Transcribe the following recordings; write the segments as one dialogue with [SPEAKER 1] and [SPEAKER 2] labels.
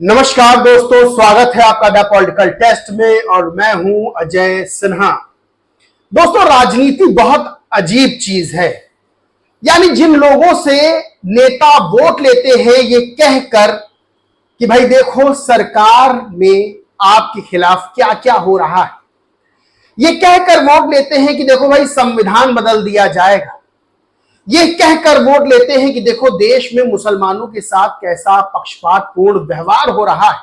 [SPEAKER 1] नमस्कार दोस्तों, स्वागत है आपका द पॉलिटिकल टेस्ट में और मैं हूं अजय सिन्हा। दोस्तों, राजनीति बहुत अजीब चीज है। यानी जिन लोगों से नेता वोट लेते हैं ये कहकर कि भाई देखो सरकार में आपके खिलाफ क्या क्या हो रहा है, ये कहकर वोट लेते हैं कि देखो भाई संविधान बदल दिया जाएगा, ये कहकर वोट लेते हैं कि देखो देश में मुसलमानों के साथ कैसा पक्षपातपूर्ण व्यवहार हो रहा है,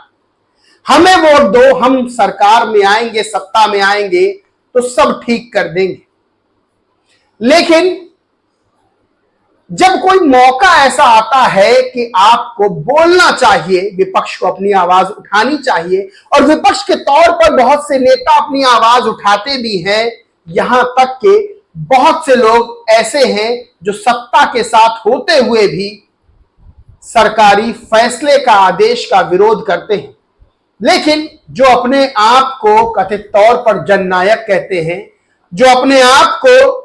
[SPEAKER 1] हमें वोट दो, हम सरकार में आएंगे, सत्ता में आएंगे तो सब ठीक कर देंगे। लेकिन जब कोई मौका ऐसा आता है कि आपको बोलना चाहिए, विपक्ष को अपनी आवाज उठानी चाहिए, और विपक्ष के तौर पर बहुत से नेता अपनी आवाज उठाते भी हैं, यहां तक कि बहुत से लोग ऐसे हैं जो सत्ता के साथ होते हुए भी सरकारी फैसले का, आदेश का विरोध करते हैं। लेकिन जो अपने आप को कथित तौर पर जननायक कहते हैं, जो अपने आप को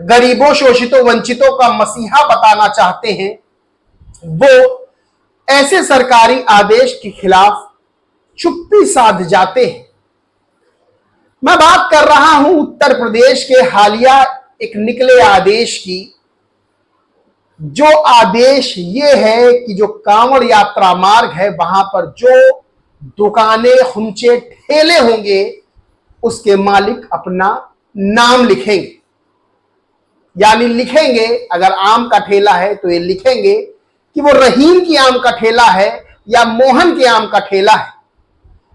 [SPEAKER 1] गरीबों, शोषितों, वंचितों का मसीहा बताना चाहते हैं, वो ऐसे सरकारी आदेश के खिलाफ चुप्पी साध जाते हैं। मैं बात कर रहा हूं उत्तर प्रदेश के हालिया एक निकले आदेश की। जो आदेश ये है कि जो कांवड़ यात्रा मार्ग है वहां पर जो दुकानें, हुंचे, ठेले होंगे उसके मालिक अपना नाम लिखेंगे। यानी लिखेंगे, अगर आम का ठेला है तो ये लिखेंगे कि वो रहीम की आम का ठेला है या मोहन के आम का ठेला है,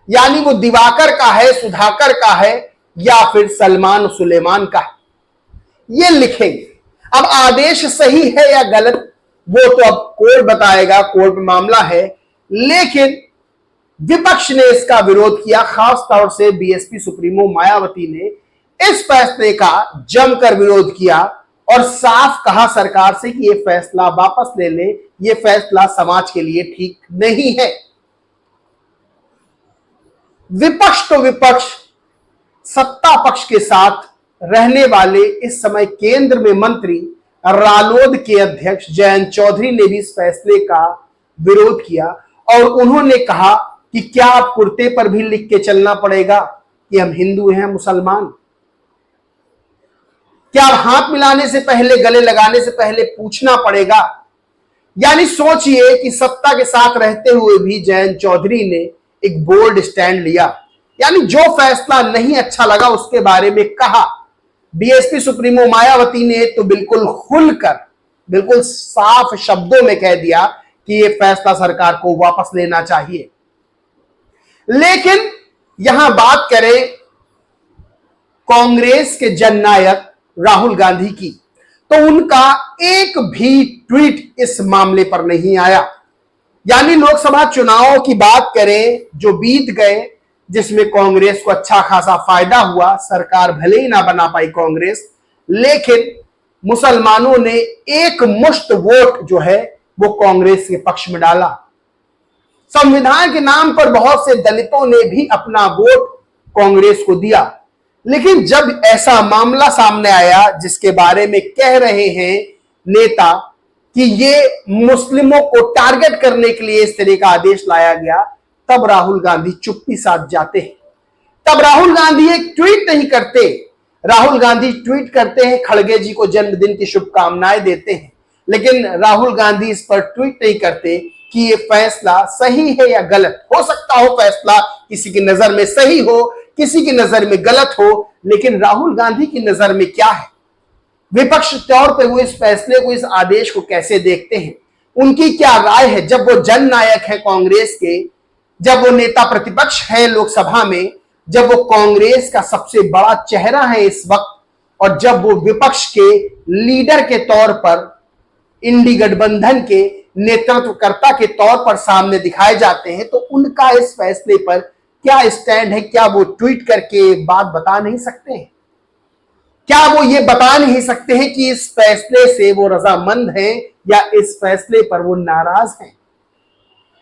[SPEAKER 1] यानी वो दिवाकर का है, सुधाकर का है या फिर सलमान सुलेमान का है, ये लिखेंगे। अब आदेश सही है या गलत वो तो अब कोर्ट बताएगा, कोर्ट में मामला है। लेकिन विपक्ष ने इसका विरोध किया, खास तौर से बीएसपी सुप्रीमो मायावती ने इस फैसले का जमकर विरोध किया और साफ कहा सरकार से कि ये फैसला वापस ले ले, ये फैसला समाज के लिए ठीक नहीं है। विपक्ष तो विपक्ष, सत्ता पक्ष के साथ रहने वाले इस समय केंद्र में मंत्री रालोद के अध्यक्ष जयंत चौधरी ने भी इस फैसले का विरोध किया और उन्होंने कहा कि क्या आप कुर्ते पर भी लिख के चलना पड़ेगा कि हम हिंदू हैं, मुसलमान? क्या हाथ मिलाने से पहले, गले लगाने से पहले पूछना पड़ेगा? यानी सोचिए कि सत्ता के साथ रहते हुए भी जयंत चौधरी ने एक बोल्ड स्टैंड लिया, यानी जो फैसला नहीं अच्छा लगा उसके बारे में कहा। बीएसपी सुप्रीमो मायावती ने तो बिल्कुल खुलकर, बिल्कुल साफ शब्दों में कह दिया कि यह फैसला सरकार को वापस लेना चाहिए। लेकिन यहां बात करें कांग्रेस के जननायक राहुल गांधी की, तो उनका एक भी ट्वीट इस मामले पर नहीं आया। यानी लोकसभा चुनावों की बात करें जो बीत गए, जिसमें कांग्रेस को अच्छा खासा फायदा हुआ, सरकार भले ही ना बना पाई कांग्रेस, लेकिन मुसलमानों ने एक मुश्त वोट जो है वो कांग्रेस के पक्ष में डाला। संविधान के नाम पर बहुत से दलितों ने भी अपना वोट कांग्रेस को दिया। लेकिन जब ऐसा मामला सामने आया जिसके बारे में कह रहे हैं नेता कि ये मुस्लिमों को टारगेट करने के लिए इस तरह का आदेश लाया गया, तब राहुल गांधी चुप्पी साध जाते हैं। तब राहुल गांधी एक ट्वीट नहीं करते। राहुल गांधी ट्वीट करते हैं, खड़गे जी को जन्मदिन की शुभकामनाएं देते हैं, लेकिन राहुल गांधी इस पर ट्वीट नहीं करते कि ये फैसला सही है या गलत। हो सकता हो फैसला किसी की नजर में सही हो, किसी की नजर में गलत हो, लेकिन राहुल गांधी की नजर में क्या है? विपक्ष तौर पर वो इस फैसले को, इस आदेश को कैसे देखते हैं? उनकी क्या राय है? जब वो जननायक है कांग्रेस के, जब वो नेता प्रतिपक्ष है लोकसभा में, जब वो कांग्रेस का सबसे बड़ा चेहरा है इस वक्त, और जब वो विपक्ष के लीडर के तौर पर, इंडी गठबंधन के नेतृत्वकर्ता के तौर पर सामने दिखाए जाते हैं, तो उनका इस फैसले पर क्या स्टैंड है? क्या वो ट्वीट करके बात बता नहीं सकते हैं? क्या वो ये बता नहीं सकते हैं कि इस फैसले से वो रजामंद हैं या इस फैसले पर वो नाराज हैं?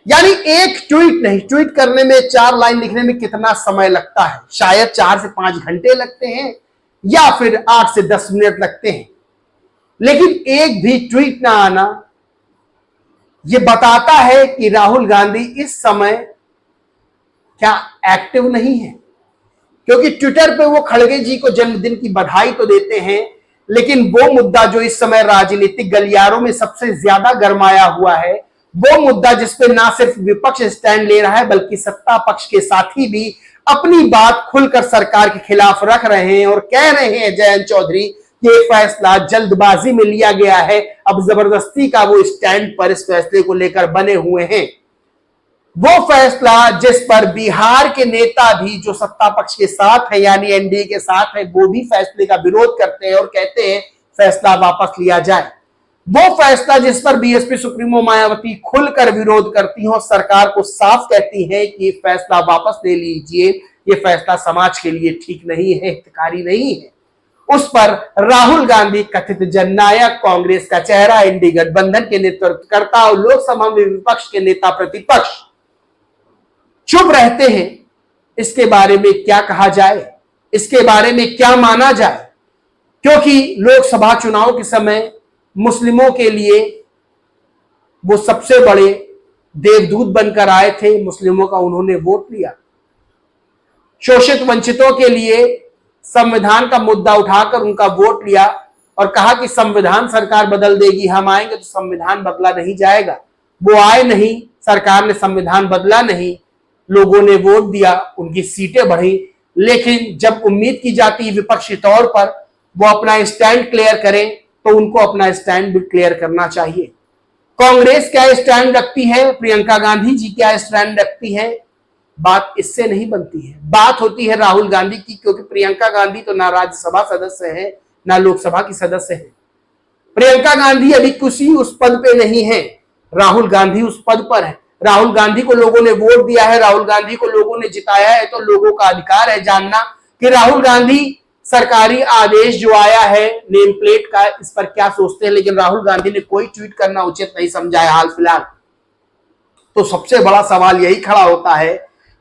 [SPEAKER 1] यानी एक ट्वीट नहीं, ट्वीट करने में, 4 लाइन लिखने में कितना समय लगता है? शायद 4 से 5 घंटे लगते हैं या फिर 8 से 10 मिनट लगते हैं। लेकिन एक भी ट्वीट ना आना, ये बताता है कि राहुल गांधी इस समय क्या एक्टिव नहीं है, क्योंकि ट्विटर पे वो खड़गे जी को जन्मदिन की बधाई तो देते हैं, लेकिन वो मुद्दा जो इस समय राजनीतिक गलियारों में सबसे ज्यादा गरमाया हुआ है, वो मुद्दा जिसपे ना सिर्फ विपक्ष स्टैंड ले रहा है बल्कि सत्ता पक्ष के साथी भी अपनी बात खुलकर सरकार के खिलाफ रख रहे हैं और कह रहे हैं जयंत चौधरी कि ये फैसला जल्दबाजी में लिया गया है, अब जबरदस्ती का वो स्टैंड पर इस फैसले को लेकर बने हुए हैं। वो फैसला जिस पर बिहार के नेता भी जो सत्ता पक्ष के साथ है यानी एनडीए के साथ है, वो भी फैसले का विरोध करते हैं और कहते हैं फैसला वापस लिया जाए। वो फैसला जिस पर बीएसपी सुप्रीमो मायावती खुलकर विरोध करती हैं और सरकार को साफ कहती हैं कि फैसला वापस ले लीजिए, ये फैसला समाज के लिए ठीक नहीं है, हितकारी नहीं है, उस पर राहुल गांधी कथित जननायक, कांग्रेस का चेहरा, इंडी गठबंधन के नेतृत्वकर्ता और लोकसभा में विपक्ष के नेता प्रतिपक्ष चुप रहते हैं। इसके बारे में क्या कहा जाए, इसके बारे में क्या माना जाए, क्योंकि लोकसभा चुनाव के समय मुस्लिमों के लिए वो सबसे बड़े देवदूत बनकर आए थे, मुस्लिमों का उन्होंने वोट लिया। शोषित वंचितों के लिए संविधान का मुद्दा उठाकर उनका वोट लिया और कहा कि संविधान सरकार बदल देगी, हम आएंगे तो संविधान बदला नहीं जाएगा। वो आए नहीं, सरकार ने संविधान बदला नहीं, लोगों ने वोट दिया, उनकी सीटें बढ़ी। लेकिन जब उम्मीद की जाती विपक्षी तौर पर वो अपना स्टैंड क्लियर करें, तो उनको अपना स्टैंड भी क्लियर करना चाहिए। कांग्रेस क्या स्टैंड रखती है, प्रियंका गांधी जी क्या स्टैंड रखती है, बात इससे नहीं बनती है। बात होती है राहुल गांधी की, क्योंकि प्रियंका गांधी तो ना राज्यसभा सदस्य है ना लोकसभा की सदस्य है। प्रियंका गांधी अभी किसी उस पद पे नहीं है, राहुल गांधी उस पद पर है। राहुल गांधी को लोगों ने वोट दिया है, राहुल गांधी को लोगों ने जिताया है, तो लोगों का अधिकार है जानना कि राहुल गांधी सरकारी आदेश जो आया है नेम प्लेट का, इस पर क्या सोचते हैं। लेकिन राहुल गांधी ने कोई ट्वीट करना उचित नहीं समझा है हाल फिलहाल। तो सबसे बड़ा सवाल यही खड़ा होता है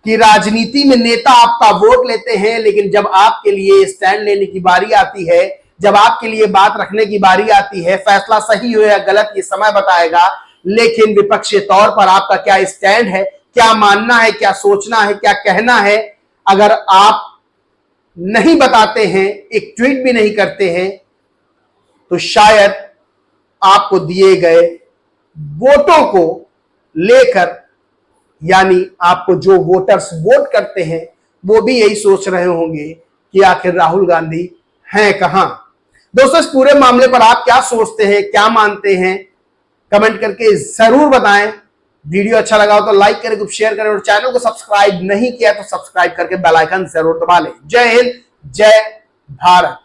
[SPEAKER 1] कि राजनीति में नेता आपका वोट लेते हैं, लेकिन जब आपके लिए स्टैंड लेने की बारी आती है, जब आपके लिए बात रखने की बारी आती है, फैसला सही हो या गलत ये समय बताएगा, लेकिन विपक्षी तौर पर आपका क्या स्टैंड है, क्या मानना है, क्या सोचना है, क्या कहना है, अगर आप नहीं बताते हैं, एक ट्वीट भी नहीं करते हैं, तो शायद आपको दिए गए वोटों को लेकर, यानी आपको जो वोटर्स वोट करते हैं वो भी यही सोच रहे होंगे कि आखिर राहुल गांधी हैं कहां। दोस्तों, इस पूरे मामले पर आप क्या सोचते हैं, क्या मानते हैं, कमेंट करके जरूर बताएं। वीडियो अच्छा लगा हो तो लाइक करें, ग्रुप शेयर करें और चैनल को सब्सक्राइब नहीं किया तो सब्सक्राइब करके बेल आइकन जरूर दबा लें। जय हिंद, जय भारत।